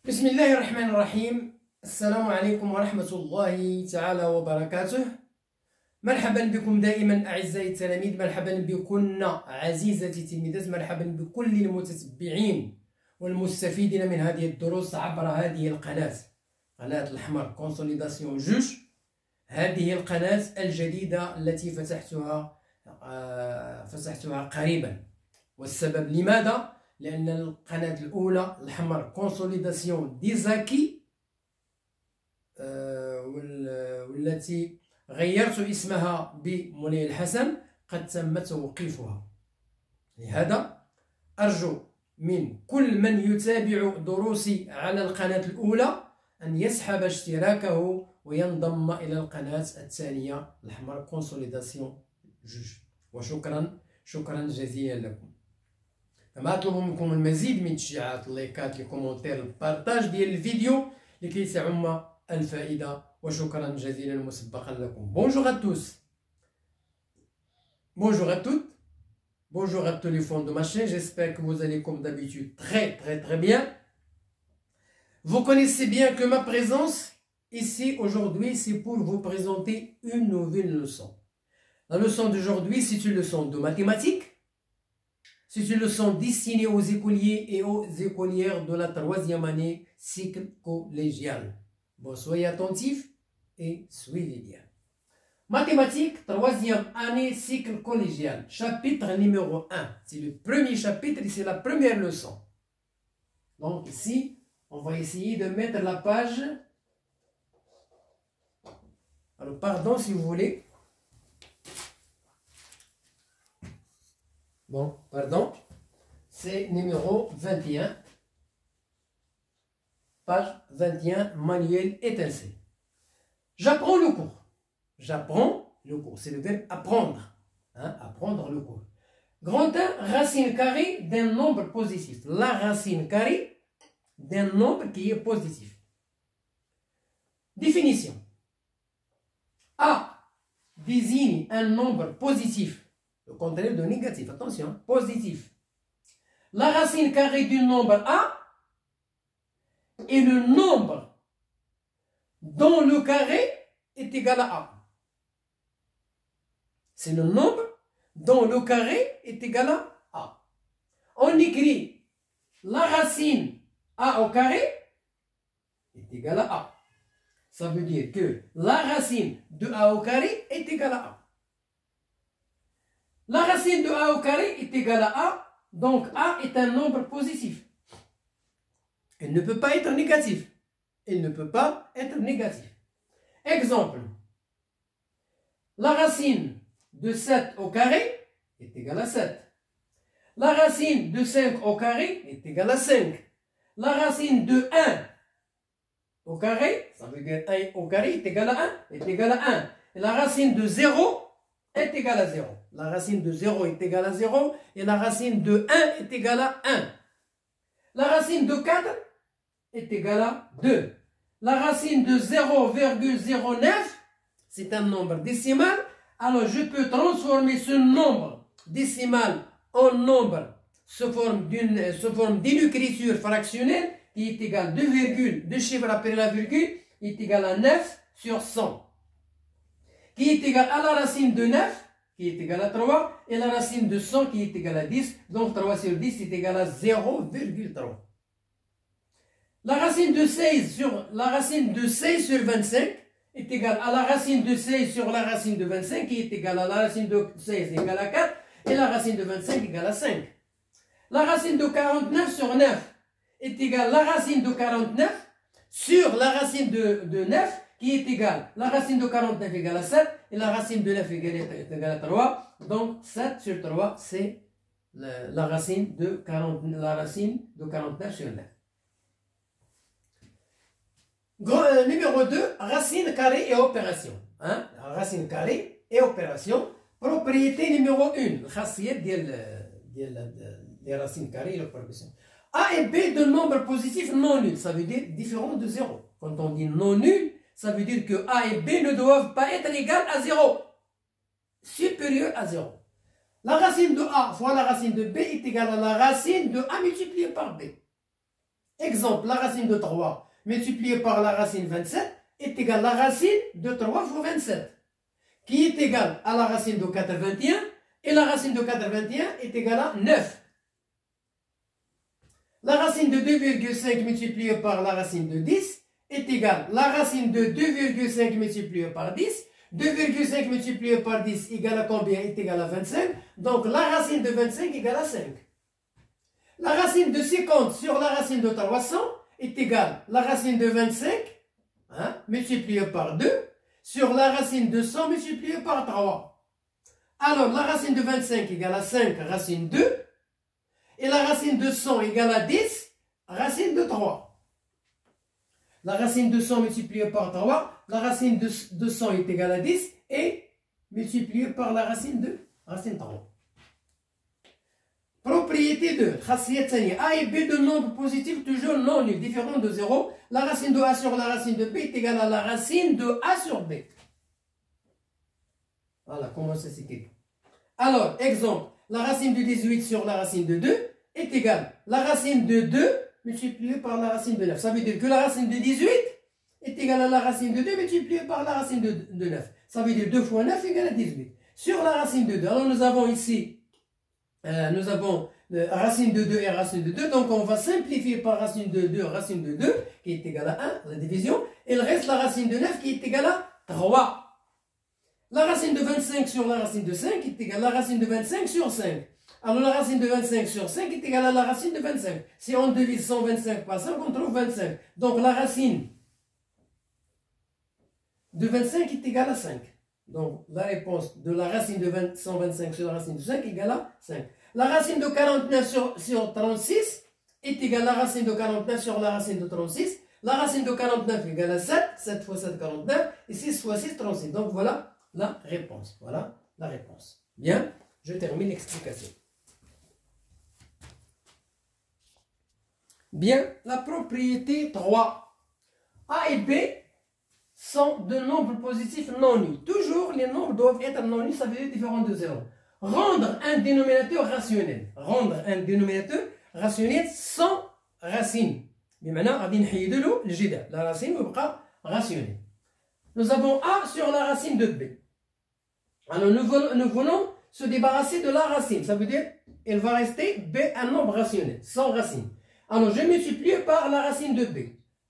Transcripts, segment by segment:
بسم الله الرحمن الرحيم. السلام عليكم ورحمة الله تعالى وبركاته. مرحبا بكم دائما أعزائي التلاميذ، مرحبا بكن عزيزتي التلميذات، مرحبا بكل المتتبعين والمستفيدين من هذه الدروس عبر هذه القناة، قناة الحمر كونسوليداسيون جوج. هذه القناة الجديدة التي فتحتها قريبا. والسبب لماذا؟ لأن القناة الأولى الحمر كونسوليداسيون ديزاكي والتي غيرت اسمها بمولاي الحسن قد تم توقيفها. لهذا أرجو من كل من يتابع دروسي على القناة الأولى أن يسحب اشتراكه وينضم إلى القناة الثانية الحمر كونسوليداسيون جوج. وشكرا جزيلا لكم. كما أطلب منكم المزيد من تشجيعات، اللايكات، الكومنتير، البارتاج ديال الفيديو لكي تعم الفائدة. وشكرا جزيلا مسبقا لكم. Bonjour à tous, bonjour à toutes, bonjour à tous les fonds de ma chaîne. J'espère que vous allez comme d'habitude très bien. Vous connaissez bien que ma présence ici aujourd'hui, c'est pour vous présenter une nouvelle leçon. La leçon d'aujourd'hui, c'est une leçon de mathématiques. C'est une leçon destinée aux écoliers et aux écolières de la 3e année cycle collégial. Bon, soyez attentifs et suivez bien. Mathématiques, 3e année cycle collégial. Chapitre numéro 1. C'est le premier chapitre et c'est la première leçon. Donc ici, on va essayer de mettre la page. Alors, pardon si vous voulez. Bon, pardon, c'est numéro 21, page 21, manuel étincelle. J'apprends le cours. J'apprends le cours, c'est le verbe apprendre. Apprendre le cours. Grand 1, racine carrée d'un nombre positif. La racine carrée d'un nombre qui est positif. Définition. A désigne un nombre positif. Le contraire de négatif, attention, positif. La racine carrée du nombre A est le nombre dont le carré est égal à A. C'est le nombre dont le carré est égal à A. On écrit la racine A au carré est égal à A. Ça veut dire que la racine de A au carré est égale à A. La racine de A au carré est égale à A, donc A est un nombre positif. Il ne peut pas être négatif. Il ne peut pas être négatif. Exemple. La racine de 7 au carré est égale à 7. La racine de 5 au carré est égale à 5. La racine de 1 au carré, ça veut dire 1 au carré est égal à 1, est égal à 1. Et la racine de 0 est égale à 0. La racine de 0 est égale à 0 et la racine de 1 est égale à 1. La racine de 4 est égale à 2. La racine de 0,09, c'est un nombre décimal. Alors je peux transformer ce nombre décimal en nombre sous forme d'une écriture fractionnelle qui est égale à 2 chiffres après la virgule est égal à 9 sur 100. Qui est égal à la racine de 9, qui est égal à 3, et la racine de 100 qui est égal à 10, donc 3 sur 10 est égal à 0,3. La racine de 16 sur 25 est égale à la racine de 16 sur la racine de 25, qui est égale à la racine de 16 égale à 4, et la racine de 25 égale à 5. La racine de 49 sur 9 est égale à la racine de 49 sur la racine de 9, qui est égale, la racine de 49 égale à 7, et la racine de 9 égale à 3. Donc 7 sur 3, c'est la racine de 49 sur 9. Numéro 2, racine carrée et opération. Racine carrée et opération. Propriété numéro 1, الخاصيات des racines carrées et l'opération. A et B de nombres positifs non nuls, ça veut dire différent de 0. Quand on dit non nul, ça veut dire que A et B ne doivent pas être égales à 0. Supérieur à 0. La racine de A fois la racine de B est égale à la racine de A multiplié par B. Exemple, la racine de 3 multipliée par la racine 27 est égale à la racine de 3 fois 27, qui est égale à la racine de 81, et la racine de 81 est égale à 9. La racine de 2,5 multipliée par la racine de 10 est égale à la racine de 2,5 multipliée par 10. 2,5 multiplié par 10 égale à combien? Est égal à 25. Donc la racine de 25 égale à 5. La racine de 50 sur la racine de 300 est égale à la racine de 25 multiplié par 2 sur la racine de 100 multiplié par 3. Alors la racine de 25 égale à 5 racine 2 et la racine de 100 égale à 10 racine de 3. La racine de 100 multipliée par 3, la racine de 100 est égale à 10 et multipliée par la racine de racine 3. Propriété 2, A et B de nombres positifs toujours non nuls, différents de 0. La racine de A sur la racine de B est égale à la racine de A sur B. Voilà comment ça s'écrit. Alors, exemple, la racine de 18 sur la racine de 2 est égale à la racine de 2 multiplié par la racine de 9. Ça veut dire que la racine de 18 est égale à la racine de 2 multiplié par la racine de 9. Ça veut dire 2 fois 9 égale à 18. Sur la racine de 2, alors nous avons ici, racine de 2 et racine de 2. Donc on va simplifier par racine de 2, racine de 2, qui est égale à 1, la division. Et il reste la racine de 9 qui est égale à 3. La racine de 25 sur la racine de 5 est égale à la racine de 25 sur 5. Alors la racine de 25 sur 5 est égale à la racine de 25. Si on divise 125 par 5, on trouve 25. Donc la racine de 25 est égale à 5. Donc la réponse de la racine de 125 sur la racine de 5 est égale à 5. La racine de 49 sur 36 est égale à la racine de 49 sur la racine de 36. La racine de 49 est égale à 7. 7 fois 7, 49. Et 6 fois 6, 36. Donc voilà la réponse. Voilà la réponse. Bien, je termine l'explication. Bien, la propriété 3. A et B sont de nombres positifs non nuls. Toujours, les nombres doivent être non nuls, ça veut dire différents de 0. Rendre un dénominateur rationnel. Rendre un dénominateur rationnel sans racine. Mais maintenant, la racine va rationnelle. Nous avons A sur la racine de B. Alors, nous voulons se débarrasser de la racine. Ça veut dire, il va rester B un nombre rationnel, sans racine. Alors, je multiplie par la racine de B.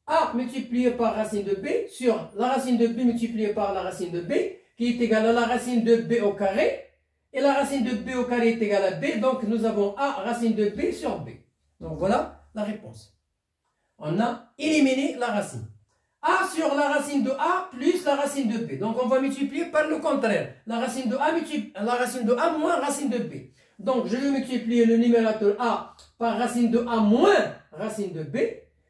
A multiplié par racine de B sur la racine de B multipliée par la racine de B, qui est égale à la racine de B au carré. Et la racine de B au carré est égale à B. Donc, nous avons A racine de B sur B. Donc, voilà la réponse. On a éliminé la racine. A sur la racine de A plus la racine de B. Donc, on va multiplier par le contraire. La racine de A moins racine de B. Donc, je vais multiplier le numérateur A par racine de A moins racine de B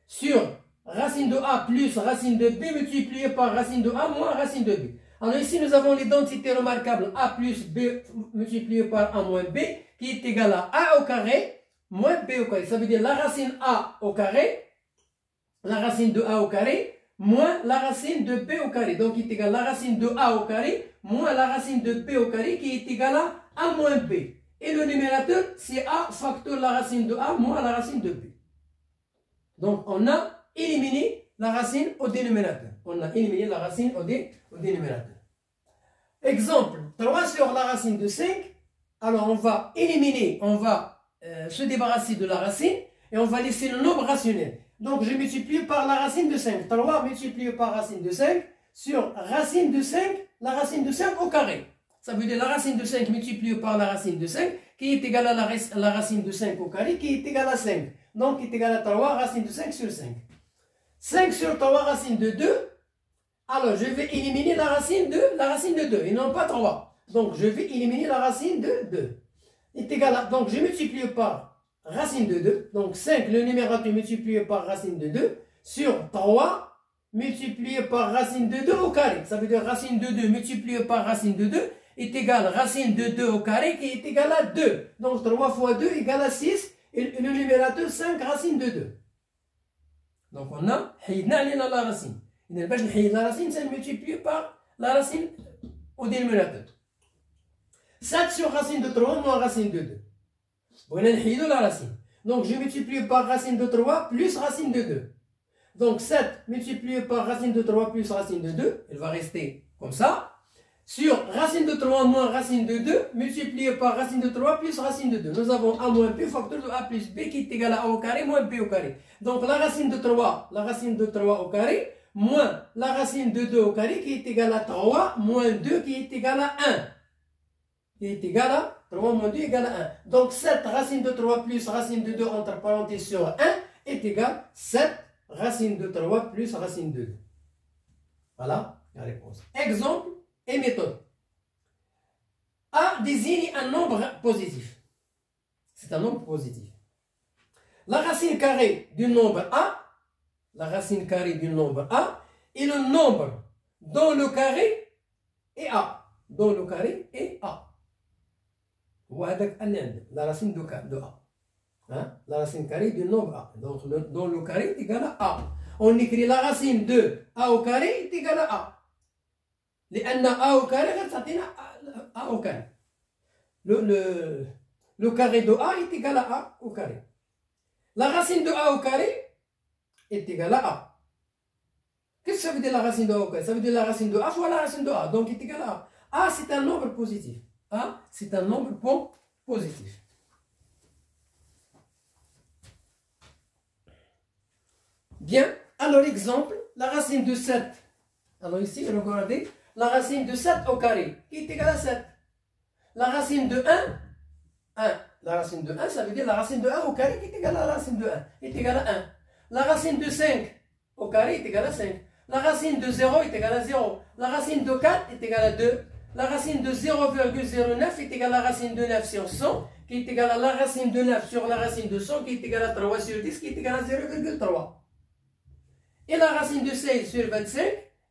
sur racine de A plus racine de B multiplié par racine de A moins racine de B. Alors ici, nous avons l'identité remarquable A plus B multiplié par A moins B qui est égal à A au carré moins B au carré. Ça veut dire la racine A au carré, la racine de A au carré moins la racine de B au carré. Donc, il est égal à la racine de A au carré moins la racine de B au carré qui est égal à A moins B. Et le numérateur, c'est A facteur la racine de A moins la racine de B. Donc, on a éliminé la racine au dénominateur. On a éliminé la racine au dénominateur. Exemple, 3 sur la racine de 5. Alors, on va éliminer, on va se débarrasser de la racine et on va laisser le nombre rationnel. Donc, je multiplie par la racine de 5. 3 multiplié par racine de 5 sur racine de 5, la racine de 5 au carré. Ça veut dire la racine de 5 multipliée par la racine de 5 qui est égale à la racine de 5 au carré qui est égale à 5. Donc, qui est égal à 3 racine de 5 sur 5. 5 sur 3 racine de 2. Alors, je vais éliminer la racine de 2 et non pas 3. Donc, je vais éliminer la racine de 2. Est égal à, donc, je multiplie par racine de 2. Donc, 5, le numérateur multiplié par racine de 2 sur 3 multiplié par racine de 2 au carré. Ça veut dire racine de 2 multiplié par racine de 2 est égal à racine de 2 au carré qui est égal à 2. Donc, 3 fois 2 égale à 6. Et le numérateur 5 racine de 2. Donc, on a la racine. La racine, c'est multiplié par la racine au dénominateur. 7 sur racine de 3 moins racine de 2. On a la racine. Donc, je multiplie par racine de 3 plus racine de 2. Donc, 7 multiplié par racine de 3 plus racine de 2, elle va rester comme ça. Sur racine de 3 moins racine de 2, multiplié par racine de 3 plus racine de 2. Nous avons a moins b facteur de a plus b qui est égal à a au carré moins b au carré. Donc, la racine de 3 au carré, moins la racine de 2 au carré qui est égal à 3 moins 2 qui est égal à 1. Qui est égal à 3 moins 2 égale à 1. Donc 7 racine de 3 plus racine de 2 entre parenthèses sur 1 est égal à 7 racine de 3 plus racine de 2. Voilà la réponse. Exemple et méthode. A désigne un nombre positif. C'est un nombre positif. La racine carrée du nombre A, la racine carrée du nombre A, est le nombre dont le carré est A. Dont le carré est A. La racine de A. Hein? La racine carrée du nombre A. Donc, dont le carré est égal à A. On écrit la racine de A au carré est égal à A. لأن A au carré غتعطينا A au carré. Le carré de A est égal à A au carré. La racine de A au carré est égale à A. Qu'est-ce que ça veut dire la racine de A au carré? Ça veut dire la racine de A fois la racine de A. Donc, est égal à A. A, c'est un nombre positif. A, c'est un nombre positif. Bien, alors exemple, la racine de 7. Alors ici, regardez, la racine de 7 au carré, qui est égale à 7. La racine de 1, 1. La racine de 1, ça veut dire la racine de 1 au carré qui est égale à la racine de 1, est égale à 1. La racine de 5 au carré est égale à 5. La racine de 0 est égale à 0. La racine de 4 est égale à 2. La racine de 0,09 est égale à la racine de 9 sur 100, qui est égale à la racine de 9 sur la racine de 100, qui est égale à 3 sur 10, qui est égale à 0,3. Et la racine de 16 sur 25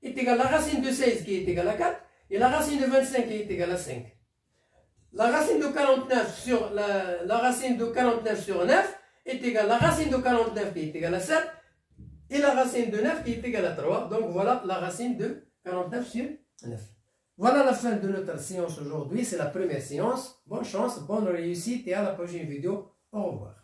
est égale à la racine de 16, qui est égale à 4, et la racine de 25, qui est égale à 5. La racine de 49 sur la racine de 49 sur 9 est égale à la racine de 49, qui est égale à 7, et la racine de 9, qui est égale à 3. Donc voilà la racine de 49 sur 9. Voilà la fin de notre séance aujourd'hui. C'est la première séance. Bonne chance, bonne réussite et à la prochaine vidéo. Au revoir.